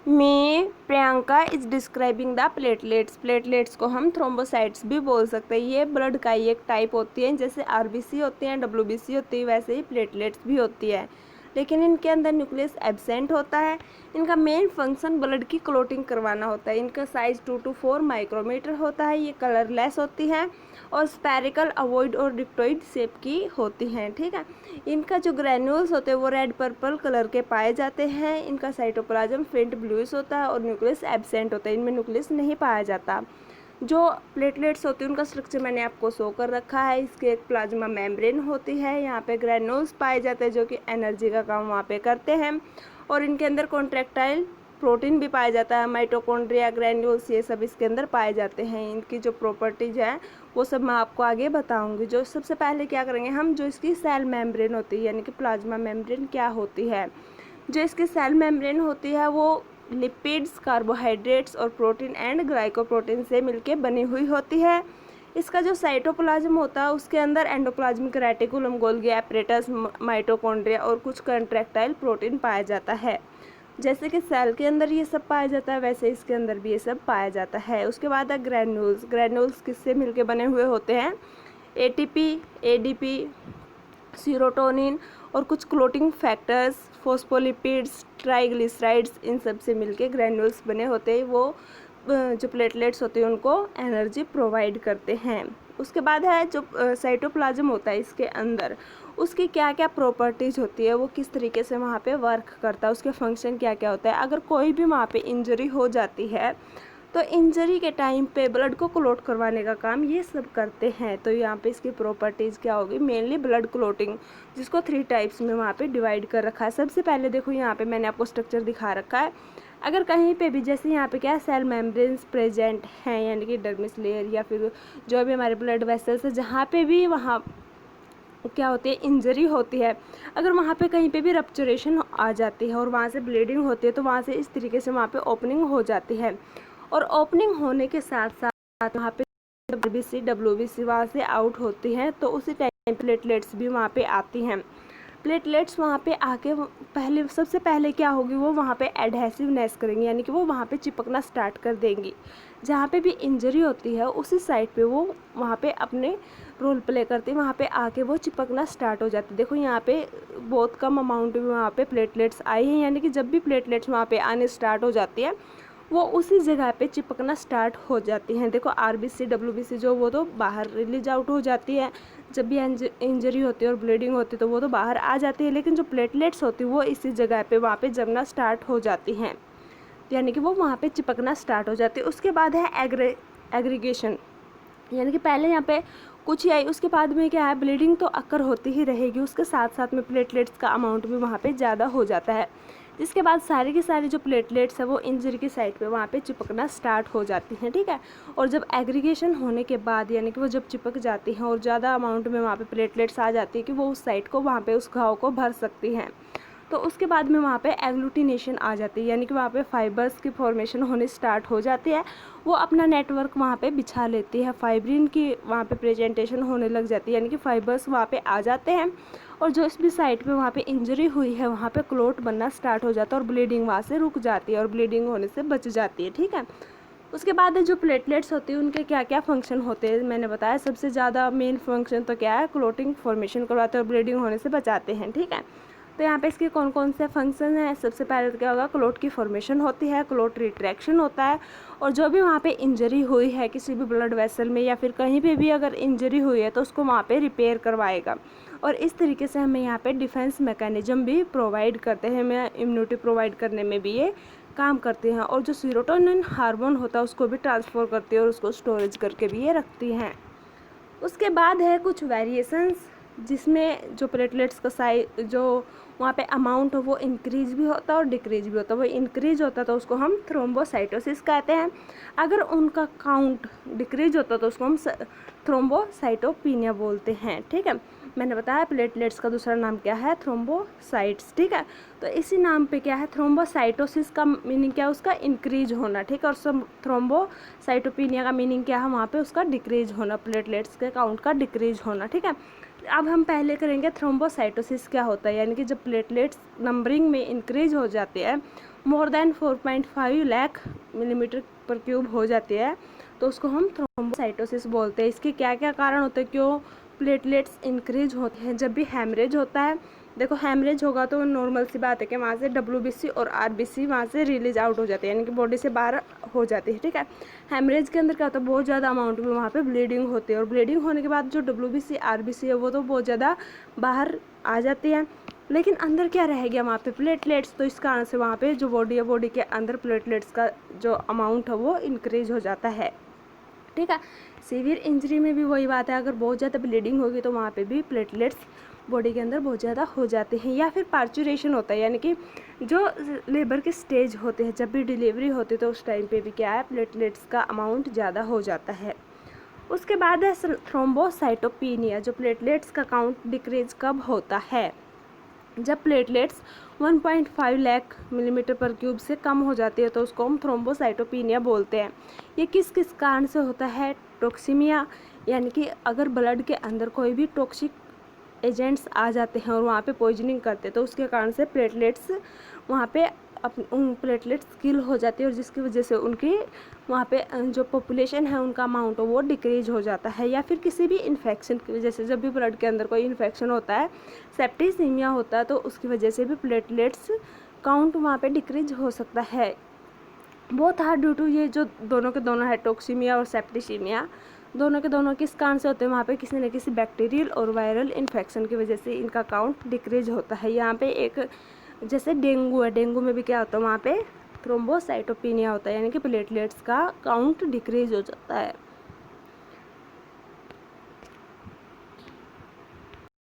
मैं Priyanka is describing the platelets. Platelets को हम थ्रोम्बोसाइट्स भी बोल सकते हैं। ये ब्लड का ही एक टाइप होती है, जैसे आरबीसी होती है, डब्ल्यूबीसी होती है, वैसे ही प्लेटलेट्स भी होती है, लेकिन इनके अंदर न्यूक्लियस एब्सेंट होता है। इनका मेन फंक्शन ब्लड की क्लोटिंग करवाना होता है। इनका साइज 2 to 4 माइक्रोमीटर होता है। ये कलरलेस होती है और स्पेरिकल अवॉइड और डिक्टोइड शेप की होती हैं। ठीक है, इनका जो ग्रैन्यूल्स होते हैं वो रेड पर्पल कलर के पाए जाते हैं। इनका साइटोप्लाज्म फेंट ब्लूइश होता है और न्यूक्लियस एब्सेंट होता है। इनमें न्यूक्लियस नहीं पाया जाता। जो प्लेटलेट्स होती है उनका स्ट्रक्चर मैंने आपको शो कर रखा है। इसके एक प्लाज्मा मेम्ब्रेन होती है, यहाँ पे ग्रैन्यूल्स पाए जाते हैं जो कि एनर्जी का काम वहाँ पे करते हैं, और इनके अंदर कॉन्ट्रैक्टाइल प्रोटीन भी पाया जाता है। माइटोकॉन्ड्रिया, ग्रैन्यूल्स, ये सब इसके अंदर पाए जाते हैं। इनकी जो प्रॉपर्टीज है वो सब मैं आपको आगे बताऊंगी। जो सबसे पहले क्या करेंगे हम, जो इसकी सेल मेम्ब्रेन होती है यानी कि प्लाज्मा मेम्ब्रेन क्या होती है। जो इसकी सेल मेम्ब्रेन होती है वो लिपिड्स, कार्बोहाइड्रेट्स और प्रोटीन एंड ग्लाइकोप्रोटीन से मिलके बनी हुई होती है। इसका जो साइटोप्लाज्म होता है उसके अंदर endoplasmic reticulum, Golgi apparatus, mitochondria और कुछ कंट्रैक्टाइल प्रोटीन पाया जाता है। जैसे कि सेल के अंदर ये सब पाया जाता है वैसे इसके अंदर भी ये सब पाया जाता है। उसके बाद है ग्रैन्यूल्स। ग्रैन्यूल्स किससे मिलके बने हुए होते हैं, एटीपी, एडीपी, सीरोटोनिन और कुछ क्लोटिंग फैक्टर्स, फोस्फोलिपिड्स, ट्राइग्लिसराइड्स, इन सब से मिलके ग्रैन्यूल्स बने होते हैं। वो जो प्लेटलेट्स होते हैं उनको एनर्जी प्रोवाइड करते हैं। उसके बाद है जो साइटोप्लाज्म होता है इसके अंदर, उसकी क्या क्या प्रॉपर्टीज़ होती है, वो किस तरीके से वहाँ पे वर्क करता है, उसके फंक्शन क्या क्या होता है। अगर कोई भी वहाँ पे इंजरी हो जाती है तो इंजरी के टाइम पे ब्लड को क्लोट करवाने का काम ये सब करते हैं। तो यहाँ पे इसकी प्रॉपर्टीज़ क्या होगी, मेनली ब्लड क्लोटिंग, जिसको 3 टाइप्स में वहाँ पे डिवाइड कर रखा है। सबसे पहले देखो यहाँ पे मैंने आपको स्ट्रक्चर दिखा रखा है। अगर कहीं पे भी जैसे यहाँ पे क्या है, सेल मेम्ब्रेन्स प्रेजेंट हैं यानी कि डर्मिस लेयर या फिर जो भी हमारे ब्लड वेसल्स है, जहाँ पे भी वहाँ क्या होती है, इंजरी होती है, अगर वहाँ पे कहीं पे भी रप्चुरेशन आ जाती है और वहाँ से ब्लीडिंग होती है तो वहाँ से इस तरीके से वहाँ पे ओपनिंग हो जाती है। और ओपनिंग होने के साथ साथ वहाँ पे डब्ल्यूबीसी वहाँ से आउट होती हैं, तो उसी टाइम प्लेटलेट्स भी वहाँ पे आती हैं। प्लेटलेट्स वहाँ पे आके पहले सबसे पहले क्या होगी, वो वहाँ पे एडहेसिवनेस करेंगी यानी कि वो वहाँ पे चिपकना स्टार्ट कर देंगी। जहाँ पे भी इंजरी होती है उसी साइड पे वो वहाँ पे अपने रोल प्ले करती है, वहाँ पे आके वो चिपकना स्टार्ट हो जाती है। देखो यहाँ पे बहुत कम अमाउंट में वहाँ पे प्लेटलेट्स आई हैं, यानी कि जब भी प्लेटलेट्स वहाँ पे आने स्टार्ट हो जाती है वो उसी जगह पे चिपकना स्टार्ट हो जाती हैं। देखो आरबीसी, डब्ल्यूबीसी जो वो तो बाहर रिलीज आउट हो जाती है, जब भी इंजरी होती है और ब्लीडिंग होती है तो वो तो बाहर आ जाती है, लेकिन जो प्लेटलेट्स होती है वो इसी जगह पे वहाँ पे जमना स्टार्ट हो जाती हैं, यानी कि वो वहाँ पे चिपकना स्टार्ट हो जाती है। उसके बाद है एग्रीगेशन, यानी कि पहले यहाँ पे कुछ ही आई, उसके बाद में क्या है, ब्लीडिंग तो अक्कर होती ही रहेगी, उसके साथ साथ में प्लेटलेट्स का अमाउंट भी वहाँ पे ज़्यादा हो जाता है, जिसके बाद सारी की सारी जो प्लेटलेट्स है वो इंजरी की साइड पे वहाँ पे चिपकना स्टार्ट हो जाती हैं। ठीक है, और जब एग्रीगेशन होने के बाद यानी कि वो जब चिपक जाती हैं और ज़्यादा अमाउंट में वहाँ पे प्लेटलेट्स आ जाती है कि वो उस साइड को वहाँ पे उस घाव को भर सकती हैं, तो उसके बाद में वहाँ पे एग्लूटिनेशन आ जाती है, यानी कि वहाँ पे फाइबर्स की फॉर्मेशन होने स्टार्ट हो जाती है। वो अपना नेटवर्क वहाँ पे बिछा लेती है, फाइब्रिन की वहाँ पे प्रेजेंटेशन होने लग जाती है, यानी कि फाइबर्स वहाँ पे आ जाते हैं और जो इस भी साइड पे वहाँ पे इंजरी हुई है वहाँ पे क्लोट बनना स्टार्ट हो जाता है और ब्लीडिंग वहाँ से रुक जाती है और ब्लीडिंग होने से बच जाती है। ठीक है, उसके बाद जो प्लेटलेट्स होती है उनके क्या क्या फंक्शन होते हैं मैंने बताया। सबसे ज़्यादा मेन फंक्शन तो क्या है, क्लोटिंग फॉर्मेशन करवाते हैं और ब्लीडिंग होने से बचाते हैं। ठीक है, तो यहाँ पे इसके कौन कौन से फंक्शन हैं, सबसे पहले तो क्या होगा, क्लोट की फॉर्मेशन होती है, क्लोट रिट्रैक्शन होता है, और जो भी वहाँ पे इंजरी हुई है किसी भी ब्लड वेसल में या फिर कहीं पे भी अगर इंजरी हुई है तो उसको वहाँ पे रिपेयर करवाएगा। और इस तरीके से हमें यहाँ पे डिफेंस मैकेनिज्म भी प्रोवाइड करते हैं, हमें इम्यूनिटी प्रोवाइड करने में भी ये काम करते हैं, और जो सीरोटोनिन हार्मोन होता है उसको भी ट्रांसफर करती है और उसको स्टोरेज करके भी ये रखती हैं। उसके बाद है कुछ वेरिएशंस, जिसमें जो प्लेटलेट्स का साइज जो वहाँ पे अमाउंट हो वो इंक्रीज भी होता है और डिक्रीज भी होता है। वो इंक्रीज होता है तो उसको हम थ्रोम्बोसाइटोसिस कहते हैं, अगर उनका काउंट डिक्रीज होता है तो उसको हम थ्रोम्बोसाइटोपिनिया बोलते हैं। ठीक है, मैंने बताया प्लेटलेट्स का दूसरा नाम क्या है, थ्रोम्बोसाइट्स। ठीक है, तो इसी नाम पे क्या है, थ्रोम्बोसाइटोसिस का मीनिंग क्या है, उसका इंक्रीज होना। ठीक है, और थ्रोम्बोसाइटोपिनिया का मीनिंग क्या है, वहाँ पे उसका डिक्रीज होना, प्लेटलेट्स के काउंट का डिक्रीज होना। ठीक है, अब हम पहले करेंगे थ्रोम्बोसाइटोसिस क्या होता है, यानी कि जब प्लेटलेट्स नंबरिंग में इंक्रीज हो जाती है, मोर देन 4.5 लाख मिलीमीटर पर क्यूब हो जाती है, तो उसको हम थ्रोम्बोसाइटोसिस बोलते हैं। इसके क्या क्या कारण होते हैं, क्यों प्लेटलेट्स इंक्रीज होते हैं? जब भी हैमरेज होता है, देखो हैमरेज होगा तो नॉर्मल सी बात है कि वहाँ से WBC और RBC वहाँ से रिलीज आउट हो जाती है, यानी कि बॉडी से बाहर हो जाती है, ठीक है। हैमरेज के अंदर क्या होता है, बहुत ज़्यादा अमाउंट में वहाँ पे ब्लीडिंग होती है, और ब्लीडिंग होने के बाद जो WBC RBC है वो तो बहुत ज़्यादा बाहर आ जाती है, लेकिन अंदर क्या रह गया वहाँ पे, प्लेटलेट्स। तो इस कारण से वहाँ पे जो बॉडी है, बॉडी के अंदर प्लेटलेट्स का जो अमाउंट है वो इंक्रीज हो जाता है, ठीक है। सीवियर इंजरी में भी वही बात है, अगर बहुत ज़्यादा ब्लीडिंग होगी तो वहाँ पे भी प्लेटलेट्स बॉडी के अंदर बहुत ज़्यादा हो जाते हैं। या फिर पार्चुरेशन होता है, यानी कि जो लेबर के स्टेज होते हैं, जब भी डिलीवरी होती है तो उस टाइम पे भी क्या है, प्लेटलेट्स का अमाउंट ज़्यादा हो जाता है। उसके बाद है थ्रोम्बोसाइटोपिनिया, जो प्लेटलेट्स का काउंट डिक्रीज कब होता है, जब प्लेटलेट्स 1.5 लाख मिलीमीटर पर क्यूब से कम हो जाती है तो उसको हम थ्रोम्बोसाइटोपिनिया बोलते हैं। ये किस किस कारण से होता है, टॉक्सीमिया, यानी कि अगर ब्लड के अंदर कोई भी टॉक्सिक एजेंट्स आ जाते हैं और वहाँ पे पॉइजनिंग करते हैं, तो उसके कारण से प्लेटलेट्स वहाँ पे उन प्लेटलेट्स किल हो जाती है, और जिसकी वजह से उनकी वहाँ पे जो पॉपुलेशन है उनका अमाउंट वो डिक्रीज हो जाता है। या फिर किसी भी इन्फेक्शन की वजह से, जब भी ब्लड के अंदर कोई इन्फेक्शन होता है, सेप्टिसीमिया होता है, तो उसकी वजह से भी प्लेटलेट्स काउंट वहाँ पे डिक्रीज हो सकता है। बहुत हार्ड ड्यू टू ये जो दोनों के दोनों है, टॉक्सीमिया और सेप्टिसीमिया, दोनों के दोनों किस कारण से होते हैं, वहाँ पे किसी न किसी बैक्टीरियल और वायरल इन्फेक्शन की वजह से इनका काउंट डिक्रीज होता है। यहाँ पे एक जैसे डेंगू है, डेंगू में भी क्या होता है, वहाँ पे थ्रोम्बोसाइटोपिनिया होता है, यानी कि प्लेटलेट्स का काउंट डिक्रीज हो जाता है।